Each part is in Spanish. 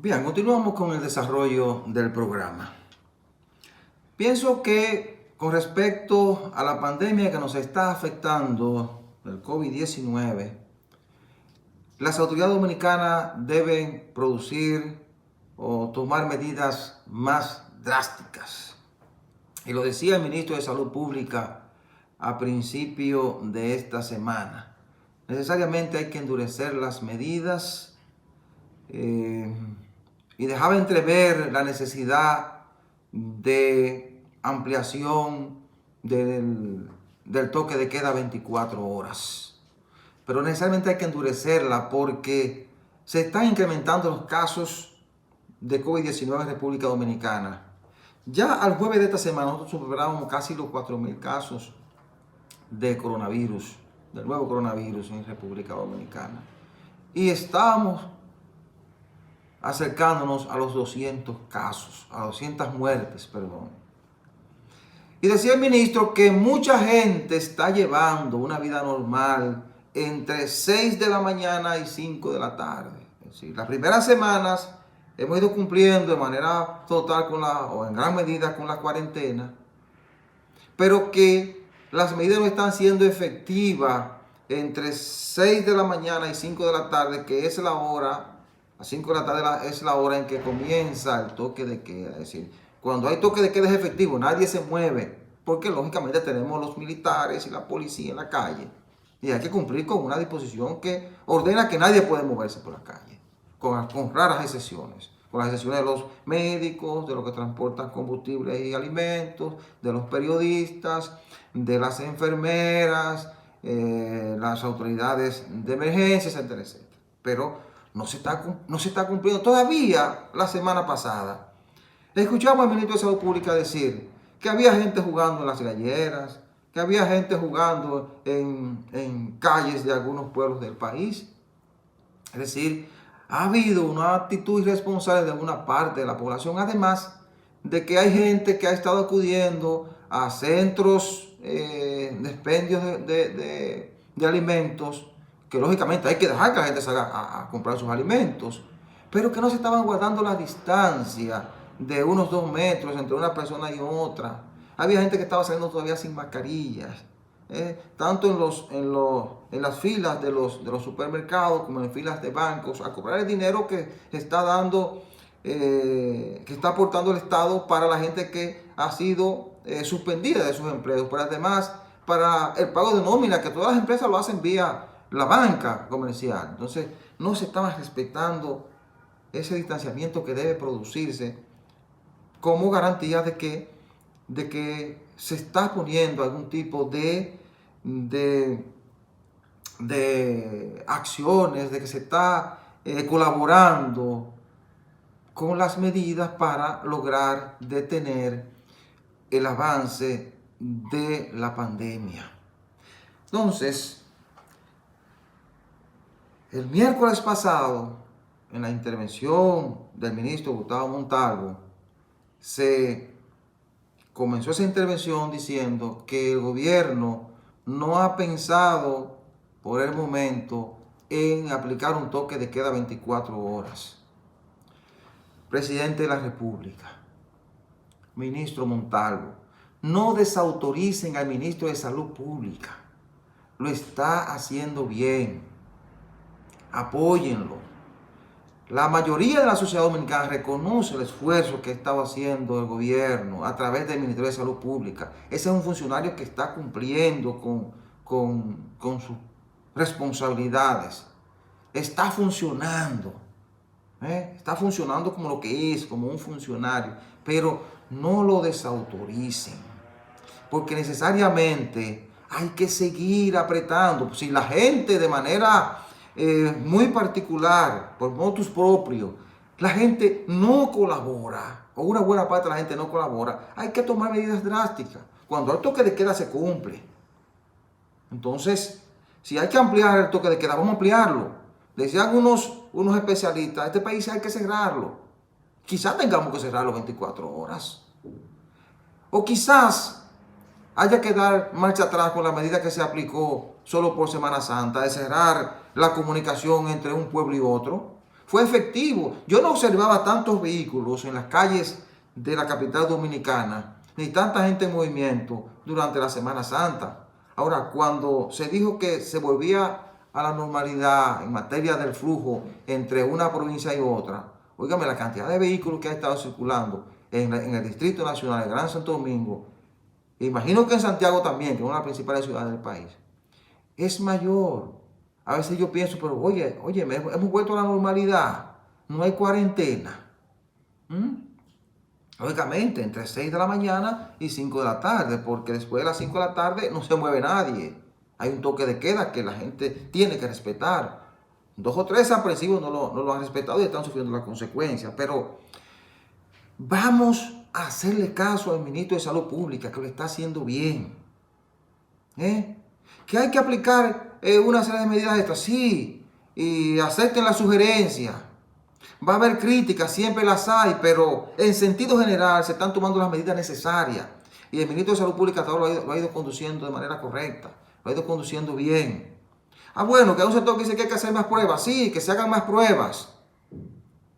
Bien, continuamos con el desarrollo del programa. Pienso que con respecto a la pandemia que nos está afectando, el COVID-19, las autoridades dominicanas deben producir o tomar medidas más drásticas. Y lo decía el ministro de Salud Pública a principio de esta semana. Necesariamente hay que endurecer las medidas y dejaba entrever la necesidad de ampliación del toque de queda 24 horas. Pero necesariamente hay que endurecerla porque se están incrementando los casos de COVID-19 en República Dominicana. Ya al jueves de esta semana nosotros superábamos casi los 4.000 casos de coronavirus, del nuevo coronavirus en República Dominicana. Y estamos acercándonos a los 200 casos, a 200 muertes, perdón. Y decía el ministro que mucha gente está llevando una vida normal entre 6 de la mañana y 5 de la tarde. Es decir, las primeras semanas hemos ido cumpliendo de manera total o en gran medida con la cuarentena, pero que las medidas no están siendo efectivas entre 6 de la mañana y 5 de la tarde, que es la hora. A 5 de la tarde es la hora en que comienza el toque de queda. Es decir, cuando hay toque de queda es efectivo, nadie se mueve, porque lógicamente tenemos los militares y la policía en la calle. Y hay que cumplir con una disposición que ordena que nadie puede moverse por la calle, con raras excepciones. Con las excepciones de los médicos, de los que transportan combustibles y alimentos, de los periodistas, de las enfermeras, las autoridades de emergencia, etcétera, etcétera. Pero no se está cumpliendo. Todavía la semana pasada escuchamos al ministro de Salud Pública decir que había gente jugando en las galleras, que había gente jugando en calles de algunos pueblos del país. Es decir, ha habido una actitud irresponsable de una parte de la población, además de que hay gente que ha estado acudiendo a centros de expendios de alimentos, que lógicamente hay que dejar que la gente salga a comprar sus alimentos, pero que no se estaban guardando la distancia de unos 2 metros entre una persona y otra. Había gente que estaba saliendo todavía sin mascarillas, tanto en las filas de los supermercados como en filas de bancos, a cobrar el dinero que está dando, que está aportando el Estado para la gente que ha sido suspendida de sus empleos, pero además para el pago de nómina, que todas las empresas lo hacen vía la banca comercial. Entonces no se estaba respetando ese distanciamiento que debe producirse como garantía de que se está poniendo algún tipo de acciones, de que se está colaborando con las medidas para lograr detener el avance de la pandemia. Entonces, el miércoles pasado, en la intervención del ministro Gustavo Montalvo, se comenzó esa intervención diciendo que el gobierno no ha pensado por el momento en aplicar un toque de queda 24 horas. Presidente de la República, ministro Montalvo, no desautoricen al ministro de Salud Pública. Lo está haciendo bien. Apóyenlo. La mayoría de la sociedad dominicana reconoce el esfuerzo que ha estado haciendo el gobierno a través del Ministerio de Salud Pública. Ese es un funcionario que está cumpliendo con sus responsabilidades. Está funcionando. Está funcionando como lo que es, como un funcionario. Pero no lo desautoricen. Porque necesariamente hay que seguir apretando. Si la gente de manera muy particular, por motus propio, la gente no colabora, o una buena parte de la gente no colabora, hay que tomar medidas drásticas. Cuando el toque de queda se cumple. Entonces, si hay que ampliar el toque de queda, vamos a ampliarlo. Decían unos especialistas, este país hay que cerrarlo. Quizás tengamos que cerrarlo 24 horas. O quizás haya que dar marcha atrás con la medida que se aplicó solo por Semana Santa, de cerrar la comunicación entre un pueblo y otro. Fue efectivo. Yo no observaba tantos vehículos en las calles de la capital dominicana, ni tanta gente en movimiento durante la Semana Santa. Ahora, cuando se dijo que se volvía a la normalidad en materia del flujo entre una provincia y otra, óigame, la cantidad de vehículos que ha estado circulando en el Distrito Nacional, el Gran Santo Domingo, imagino que en Santiago también, que es una de las principales ciudades del país, es mayor. A veces yo pienso, pero oye, hemos vuelto a la normalidad, no hay cuarentena. Lógicamente, entre 6 de la mañana y 5 de la tarde, porque después de las 5 de la tarde no se mueve nadie. Hay un toque de queda que la gente tiene que respetar. 2 o 3 apresivos no lo han respetado y están sufriendo las consecuencias. Pero vamos a hacerle caso al ministro de Salud Pública, que lo está haciendo bien. Que hay que aplicar una serie de medidas extras, sí, y acepten la sugerencia. Va a haber críticas, siempre las hay, pero en sentido general se están tomando las medidas necesarias. Y el ministro de Salud Pública hasta ahora lo ha ido conduciendo de manera correcta, lo ha ido conduciendo bien. Bueno, que hay un sector que dice que hay que hacer más pruebas, sí, que se hagan más pruebas.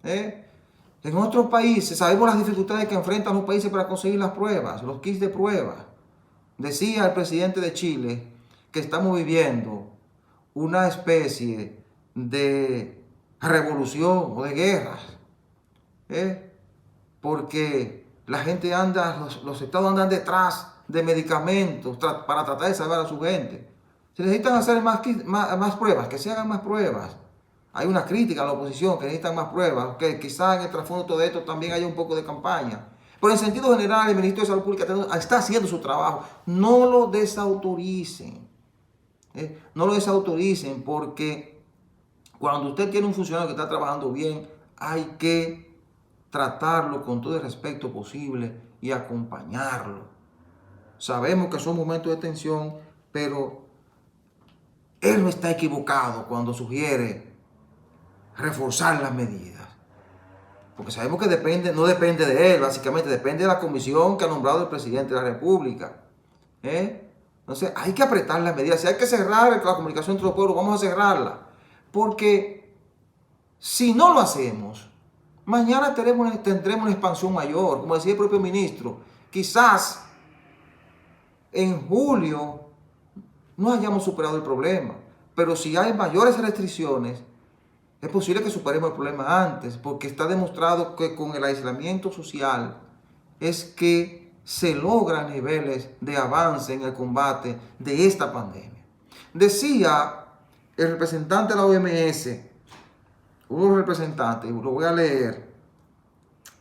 En otros países sabemos las dificultades que enfrentan los países para conseguir las pruebas, los kits de pruebas. Decía el presidente de Chile que estamos viviendo una especie de revolución o de guerras, porque la gente anda, los estados andan detrás de medicamentos para tratar de salvar a su gente. Se necesitan hacer más pruebas, que se hagan más pruebas. Hay una crítica a la oposición que necesitan más pruebas, que quizás en el trasfondo de todo esto también haya un poco de campaña. Pero en sentido general, el Ministerio de Salud Pública está haciendo su trabajo. No lo desautoricen. No lo desautoricen, porque cuando usted tiene un funcionario que está trabajando bien, hay que tratarlo con todo el respeto posible y acompañarlo. Sabemos que son momentos de tensión, pero él no está equivocado cuando sugiere reforzar las medidas. Porque sabemos que no depende de él, básicamente depende de la comisión que ha nombrado el presidente de la República. Entonces hay que apretar las medidas. Si hay que cerrar la comunicación entre los pueblos, vamos a cerrarla. Porque si no lo hacemos, mañana tendremos una expansión mayor. Como decía el propio ministro, quizás en julio no hayamos superado el problema. Pero si hay mayores restricciones, es posible que superemos el problema antes, porque está demostrado que con el aislamiento social es que se logran niveles de avance en el combate de esta pandemia. Decía el representante de la OMS, uno de los representantes, lo voy a leer,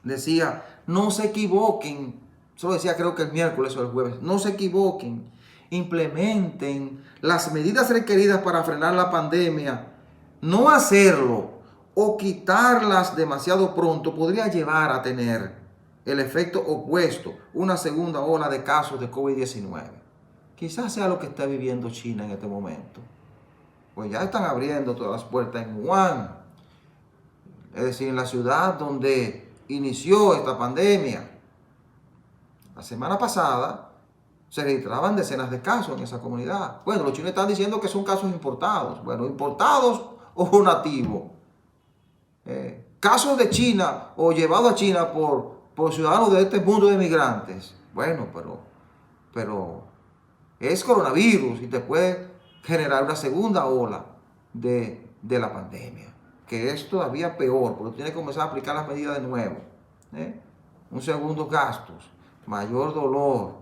decía, no se equivoquen, eso lo decía creo que el miércoles o el jueves, no se equivoquen, implementen las medidas requeridas para frenar la pandemia. No hacerlo o quitarlas demasiado pronto podría llevar a tener el efecto opuesto, una segunda ola de casos de COVID-19. Quizás sea lo que está viviendo China en este momento. Pues ya están abriendo todas las puertas en Wuhan, es decir, en la ciudad donde inició esta pandemia. La semana pasada se registraban decenas de casos en esa comunidad. Bueno, los chinos están diciendo que son casos importados. Bueno, importados o nativos. Casos de China o llevados a China por ciudadanos de este mundo de migrantes. Bueno, pero es coronavirus y te puede generar una segunda ola de la pandemia, que es todavía peor, porque tienes que comenzar a aplicar las medidas de nuevo. Un segundo gastos, mayor dolor,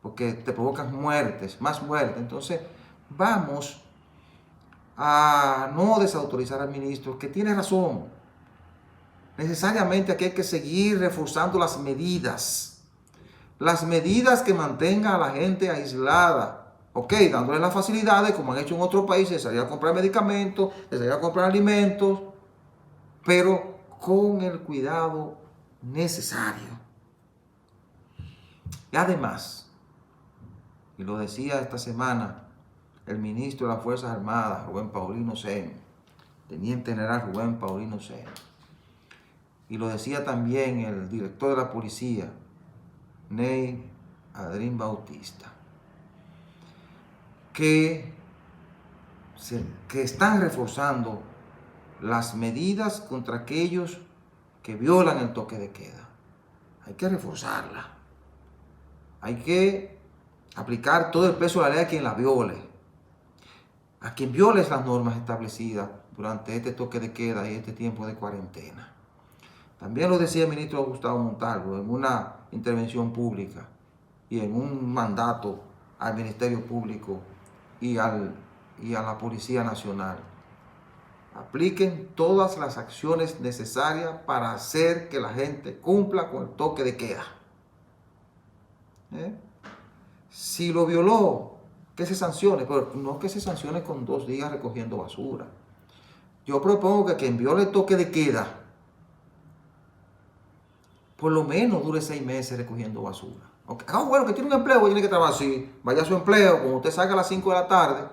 porque te provocan muertes, más muertes. Entonces, vamos a no desautorizar al ministro, que tiene razón. Necesariamente aquí hay que seguir reforzando las medidas que mantengan a la gente aislada. Dándole las facilidades, como han hecho en otros países, de salir a comprar medicamentos, de salir a comprar alimentos, pero con el cuidado necesario. Y además, y lo decía esta semana el ministro de las Fuerzas Armadas, Rubén Paulino Sena, teniente general Rubén Paulino Sena, y lo decía también el director de la policía, Ney Adrín Bautista, que están reforzando las medidas contra aquellos que violan el toque de queda. Hay que reforzarla. Hay que aplicar todo el peso de la ley a quien la viole. A quien viole las normas establecidas durante este toque de queda y este tiempo de cuarentena. También lo decía el ministro Gustavo Montalvo en una intervención pública y en un mandato al Ministerio Público y a la Policía Nacional. Apliquen todas las acciones necesarias para hacer que la gente cumpla con el toque de queda. Si lo violó, que se sancione, pero no que se sancione con 2 días recogiendo basura. Yo propongo que quien viole el toque de queda, por lo menos dure 6 meses recogiendo basura. Okay. Bueno, que tiene un empleo, tiene que trabajar. Sí, vaya a su empleo, cuando usted salga a las 5 de la tarde,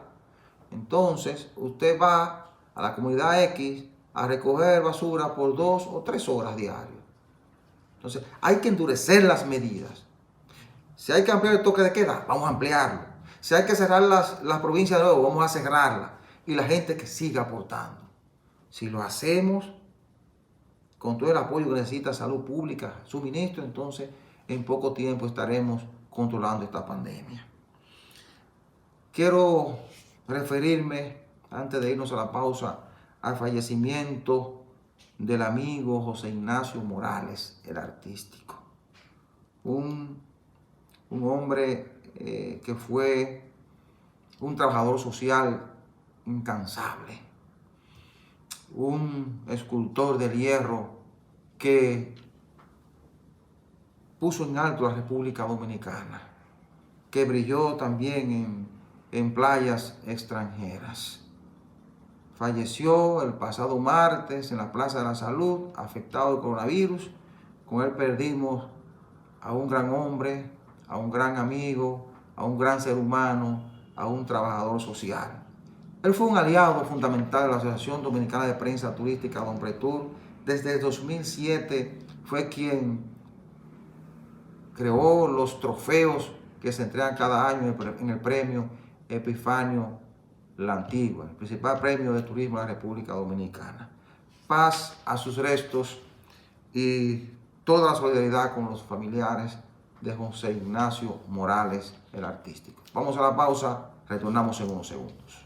entonces usted va a la comunidad X a recoger basura por 2 o 3 horas diarias. Entonces, hay que endurecer las medidas. Si hay que ampliar el toque de queda, vamos a ampliarlo. Si hay que cerrar las provincias de nuevo, vamos a cerrarlas. Y la gente que siga aportando. Si lo hacemos con todo el apoyo que necesita salud pública, suministro, entonces en poco tiempo estaremos controlando esta pandemia. Quiero referirme, antes de irnos a la pausa, al fallecimiento del amigo José Ignacio Morales, el artístico. Un hombre que fue un trabajador social incansable, un escultor del hierro que puso en alto la República Dominicana, que brilló también en playas extranjeras. Falleció el pasado martes en la Plaza de la Salud, afectado del coronavirus. Con él perdimos a un gran hombre, a un gran amigo, a un gran ser humano, a un trabajador social. Él fue un aliado fundamental de la Asociación Dominicana de Prensa Turística, Donpretur. Desde el 2007 fue quien creó los trofeos que se entregan cada año en el premio Epifanio La Antigua, el principal premio de turismo de la República Dominicana. Paz a sus restos y toda la solidaridad con los familiares de José Ignacio Morales, el artístico. Vamos a la pausa, retornamos en unos segundos.